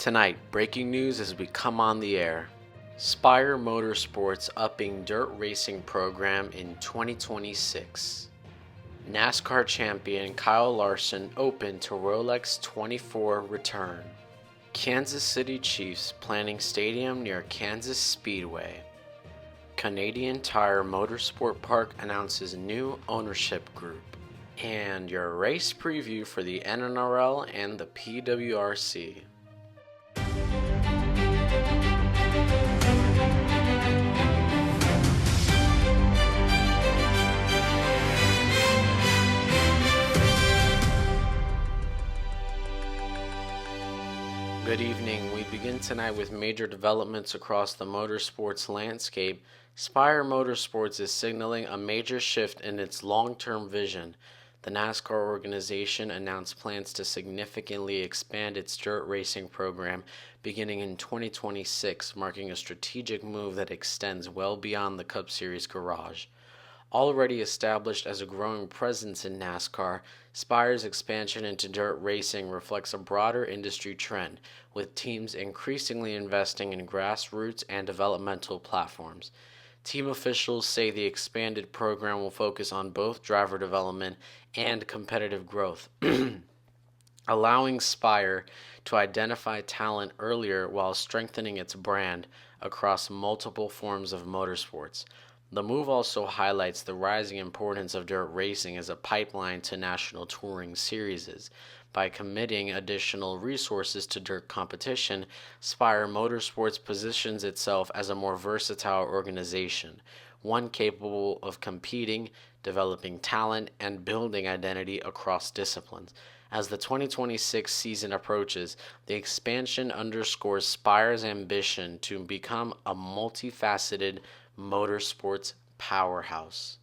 Tonight, breaking news as we come on the air. Spire Motorsports upping dirt racing program in 2026. NASCAR champion Kyle Larson open to Rolex 24 return. Kansas City Chiefs planning stadium near Kansas Speedway. Canadian Tire Motorsport Park announces new ownership group. And your race preview for the NRL and the PWRC. Good evening. We begin tonight with major developments across the motorsports landscape. Spire Motorsports is signaling a major shift in its long-term vision. The NASCAR organization announced plans to significantly expand its dirt racing program beginning in 2026, marking a strategic move that extends well beyond the Cup Series garage. Already established as a growing presence in NASCAR, Spire's expansion into dirt racing reflects a broader industry trend, with teams increasingly investing in grassroots and developmental platforms. Team officials say the expanded program will focus on both driver development and competitive growth, allowing Spire to identify talent earlier while strengthening its brand across multiple forms of motorsports. The move also highlights the rising importance of dirt racing as a pipeline to national touring series. By committing additional resources to dirt competition, Spire Motorsports positions itself as a more versatile organization, one capable of competing, developing talent, and building identity across disciplines. As the 2026 season approaches, the expansion underscores Spire's ambition to become a multifaceted motorsports powerhouse.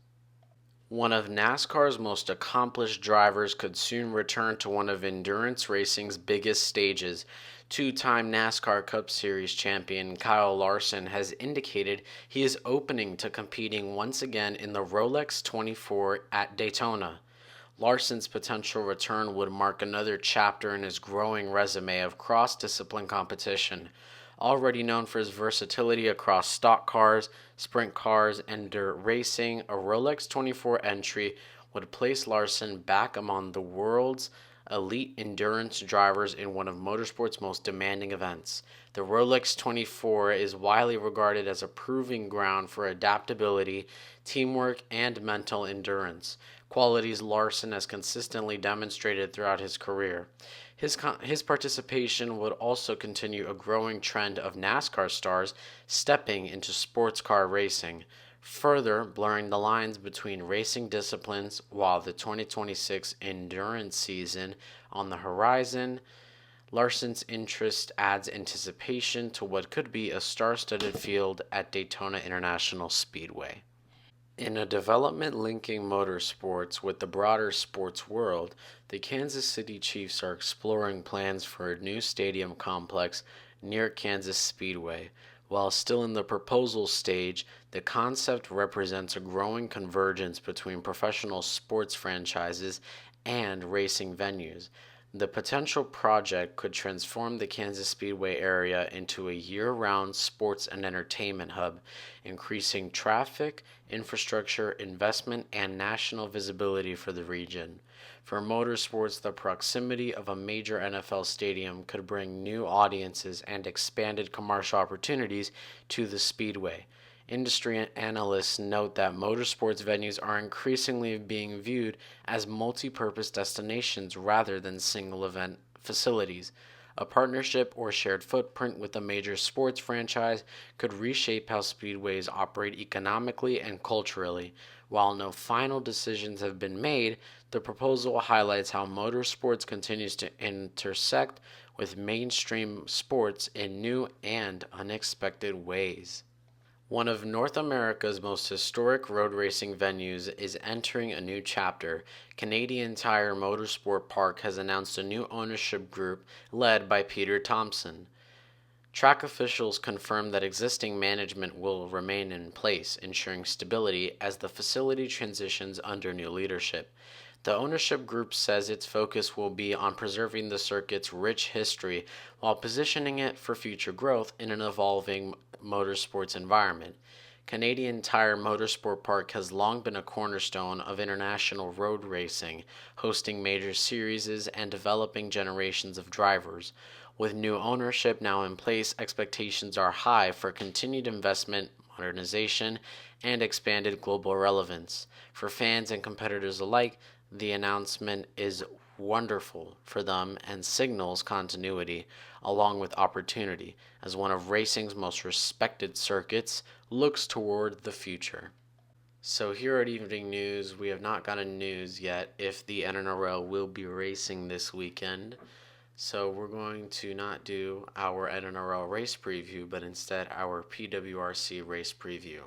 One of NASCAR's most accomplished drivers could soon return to one of endurance racing's biggest stages. Two-time NASCAR Cup Series champion Kyle Larson has indicated he is opening to competing once again in the Rolex 24 at Daytona. Larson's potential return would mark another chapter in his growing resume of cross-discipline competition. Already known for his versatility across stock cars, sprint cars, and dirt racing, a Rolex 24 entry would place Larson back among the world's elite endurance drivers in one of motorsport's most demanding events. The Rolex 24 is widely regarded as a proving ground for adaptability, teamwork, and mental endurance, qualities Larson has consistently demonstrated throughout his career. His participation would also continue a growing trend of NASCAR stars stepping into sports car racing, further blurring the lines between racing disciplines. While the 2026 endurance season on the horizon, Larson's interest adds anticipation to what could be a star-studded field at Daytona International Speedway. In a development linking motorsports with the broader sports world, the Kansas City Chiefs are exploring plans for a new stadium complex near Kansas Speedway. While still in the proposal stage, the concept represents a growing convergence between professional sports franchises and racing venues. The potential project could transform the Kansas Speedway area into a year-round sports and entertainment hub, increasing traffic, infrastructure, investment, and national visibility for the region. For motorsports, the proximity of a major NFL stadium could bring new audiences and expanded commercial opportunities to the Speedway. Industry analysts note that motorsports venues are increasingly being viewed as multi-purpose destinations rather than single-event facilities. A partnership or shared footprint with a major sports franchise could reshape how speedways operate economically and culturally. While no final decisions have been made, the proposal highlights how motorsports continues to intersect with mainstream sports in new and unexpected ways. One of North America's most historic road racing venues is entering a new chapter. Canadian Tire Motorsport Park has announced a new ownership group led by Peter Thompson. Track officials confirmed that existing management will remain in place, ensuring stability as the facility transitions under new leadership. The ownership group says its focus will be on preserving the circuit's rich history while positioning it for future growth in an evolving motorsports environment. Canadian Tire Motorsport Park has long been a cornerstone of international road racing, hosting major series and developing generations of drivers. With new ownership now in place, expectations are high for continued investment, modernization, and expanded global relevance. For fans and competitors alike, the announcement is wonderful for them and signals continuity, along with opportunity, as one of racing's most respected circuits looks toward the future. So, here at Evening News, we have not gotten news yet if the NRL will be racing this weekend. So, we're going to not do our NRL race preview, but instead our PWRC race preview.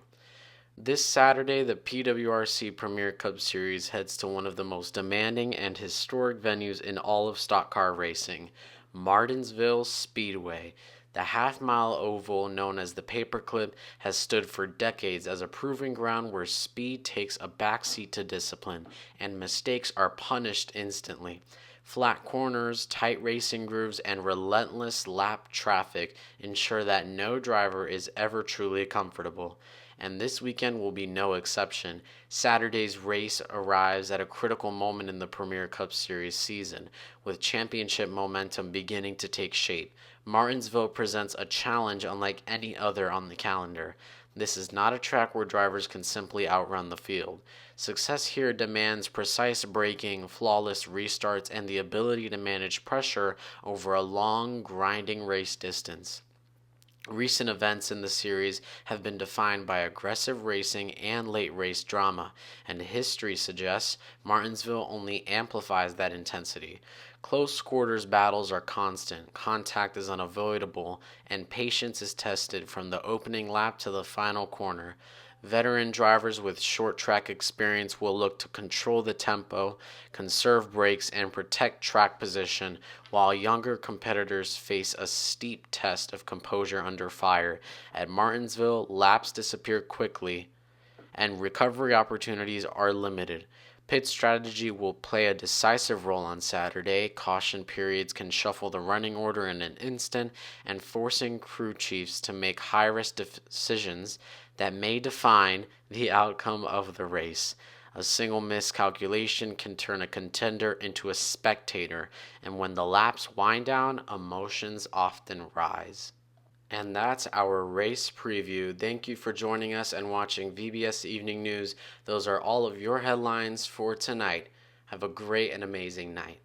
This Saturday, the PWRC Premier Cup Series heads to one of the most demanding and historic venues in all of stock car racing, Martinsville Speedway. The half-mile oval known as the Paperclip has stood for decades as a proving ground where speed takes a backseat to discipline and mistakes are punished instantly. Flat corners, tight racing grooves, and relentless lap traffic ensure that no driver is ever truly comfortable. And this weekend will be no exception. Saturday's race arrives at a critical moment in the Premier Cup Series season, with championship momentum beginning to take shape. Martinsville presents a challenge unlike any other on the calendar. This is not a track where drivers can simply outrun the field. Success here demands precise braking, flawless restarts, and the ability to manage pressure over a long, grinding race distance. Recent events in the series have been defined by aggressive racing and late race drama, and history suggests Martinsville only amplifies that intensity. Close quarters battles are constant, contact is unavoidable, and patience is tested from the opening lap to the final corner. Veteran drivers with short track experience will look to control the tempo, conserve brakes, and protect track position, while younger competitors face a steep test of composure under fire. At Martinsville, laps disappear quickly, and recovery opportunities are limited. Pit strategy will play a decisive role on Saturday. Caution periods can shuffle the running order in an instant, and forcing crew chiefs to make high-risk decisions that may define the outcome of the race. A single miscalculation can turn a contender into a spectator, and when the laps wind down, emotions often rise. And that's our race preview. Thank you for joining us and watching VBS Evening News. Those are all of your headlines for tonight. Have a great and amazing night.